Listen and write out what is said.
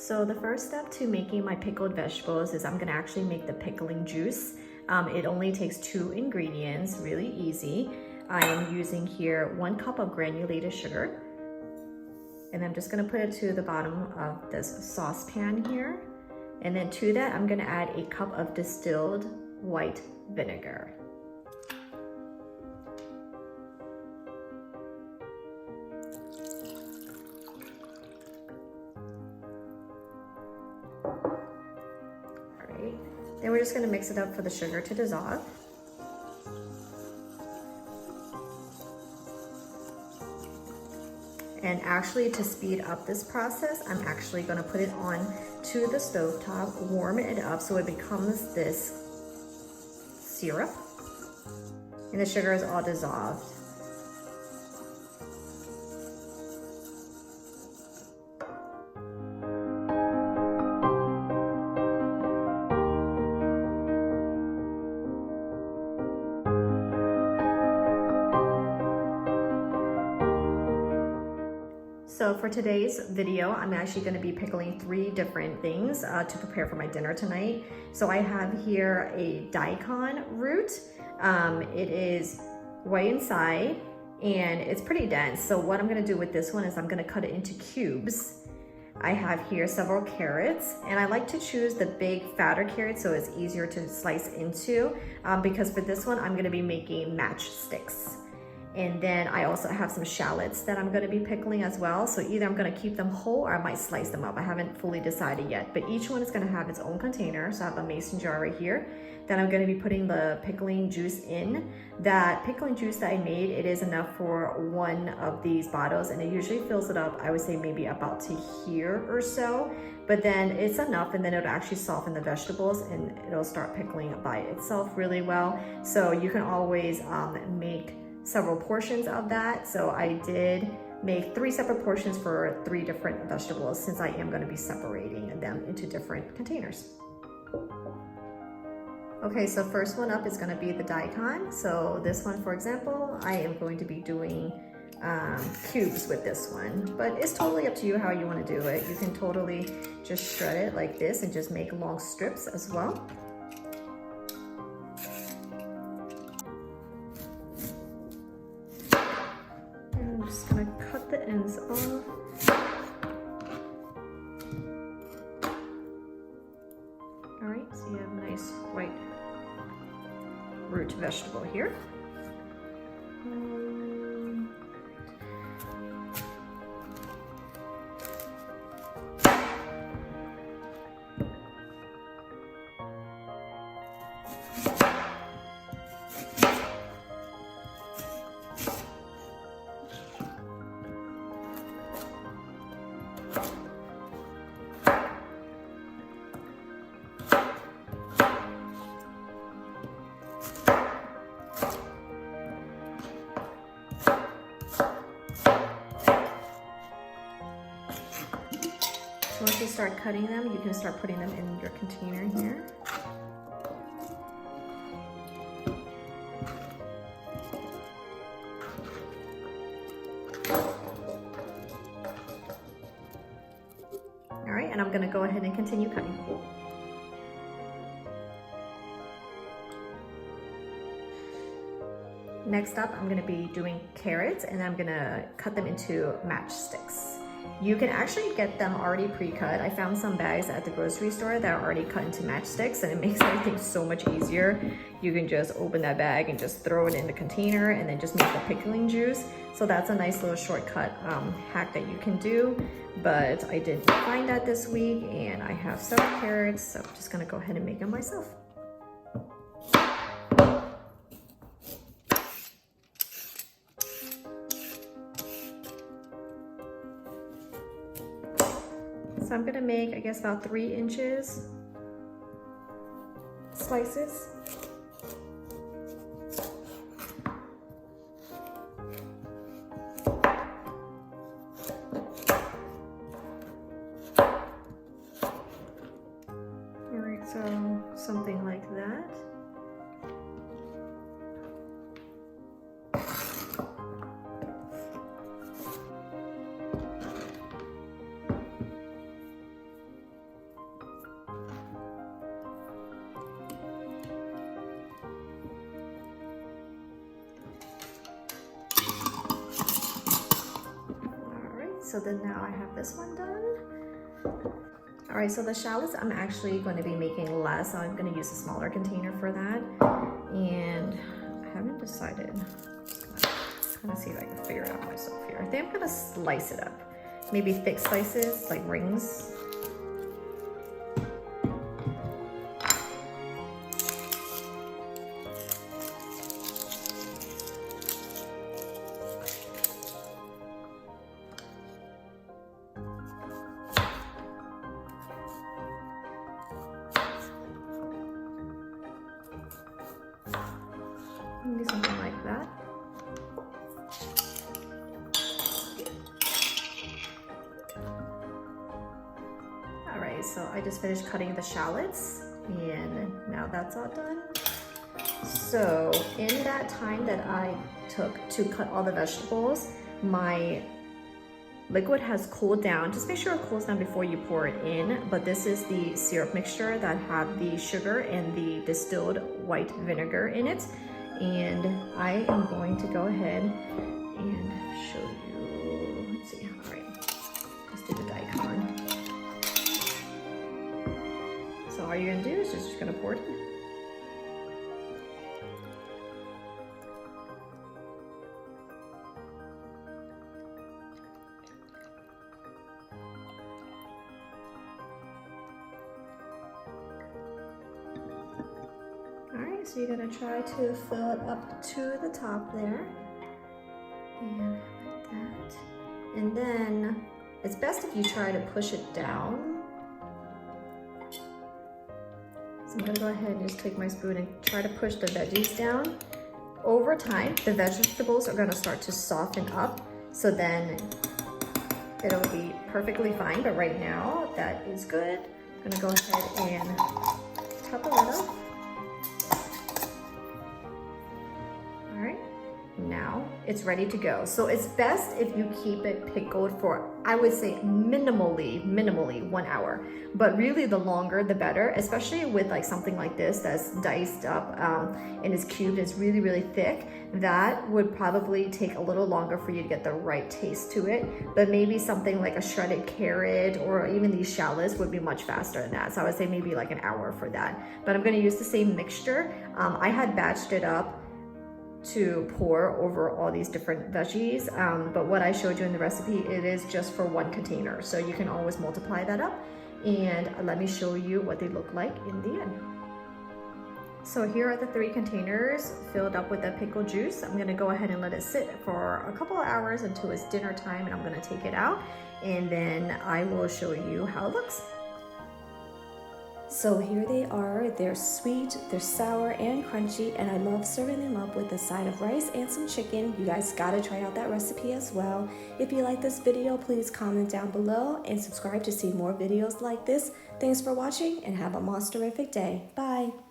So the first step to making my pickled vegetables is I'm gonna actually make the pickling juice. It only takes 2 ingredients, really easy. I am using here 1 cup of granulated sugar. And I'm just gonna put it to the bottom of this saucepan here. And then to that, I'm gonna add a cup of distilled white vinegar. Then we're just going to mix it up for the sugar to dissolve. And actually, to speed up this process, I'm actually going to put it on to the stovetop, warm it up so it becomes this syrup. And the sugar is all dissolved. So for today's video, I'm actually going to be pickling 3 different things to prepare for my dinner tonight. So I have here a daikon root. It is white inside and it's pretty dense. So what I'm going to do with this one is I'm going to cut it into cubes. I have here several carrots, and I like to choose the big fatter carrots so it's easier to slice into because for this one I'm going to be making matchsticks. And then I also have some shallots that I'm gonna be pickling as well. So either I'm gonna keep them whole or I might slice them up. I haven't fully decided yet, but each one is gonna have its own container. So I have a mason jar right here. Then I'm gonna be putting the pickling juice in. That pickling juice that I made, it is enough for 1 of these bottles, and it usually fills it up, I would say maybe about to here or so. But then it's enough, and then it'll actually soften the vegetables and it'll start pickling by itself really well. So you can always make several portions of that. So I did make 3 separate portions for 3 different vegetables since I am going to be separating them into different containers. Okay, so first one up is going to be the daikon. So this one, for example, I am going to be doing cubes with this one, but it's totally up to you how you want to do it. You can totally just shred it like this and just make long strips as well. I'm just gonna cut the ends off. All right, so you have a nice white root vegetable here. Once you start cutting them, you can start putting them in your container here. All right, and I'm gonna go ahead and continue cutting. Next up, I'm gonna be doing carrots, and I'm gonna cut them into matchsticks. You can actually get them already pre-cut. I found some bags at the grocery store that are already cut into matchsticks, and it makes everything so much easier. You can just open that bag and just throw it in the container and then just make the pickling juice. So that's a nice little shortcut hack that you can do, but I didn't find that this week, and I have several carrots, so I'm just gonna go ahead and make them myself. So I'm gonna make, I guess, about 3 inches slices. All right, so something like that. So then now I have this one done. All right, so the shallots I'm actually going to be making less. So I'm going to use a smaller container for that. And I haven't decided. Just kind of see if I can figure it out myself here. I think I'm going to slice it up. Maybe thick slices, like rings. Maybe something like that. All right, so I just finished cutting the shallots and now that's all done. So in that time that I took to cut all the vegetables, my liquid has cooled down. Just make sure it cools down before you pour it in. But this is the syrup mixture that have the sugar and the distilled white vinegar in it. And I am going to go ahead and show you, let's see, all right, let's do the daikon. So all you're gonna do is just gonna pour it in. So you're gonna try to fill it up to the top there, and like that. And then it's best if you try to push it down. So I'm gonna go ahead and just take my spoon and try to push the veggies down. Over time, the vegetables are gonna start to soften up, so then it'll be perfectly fine. But right now, that is good. I'm gonna go ahead and top the lid up. Now it's ready to go. So it's best if you keep it pickled for, I would say minimally 1 hour, but really the longer the better, especially with like something like this that's diced up and is cubed, it's really thick. That would probably take a little longer for you to get the right taste to it, but maybe something like a shredded carrot or even these shallots would be much faster than that. So I would say maybe like an hour for that, but I'm going to use the same mixture. I had batched it up to pour over all these different veggies, but what I showed you in the recipe, it is just for one container, so you can always multiply that up. And let me show you what they look like in the end. So here are the 3 containers filled up with the pickle juice. I'm gonna go ahead and let it sit for a couple of hours until it's dinner time, and I'm gonna take it out and then I will show you how it looks. So here they are. They're sweet, they're sour and crunchy, and I love serving them up with a side of rice and some chicken. You guys gotta try out that recipe as well. If you like this video, please comment down below and subscribe to see more videos like this. Thanks for watching and have a monster-ific day. Bye.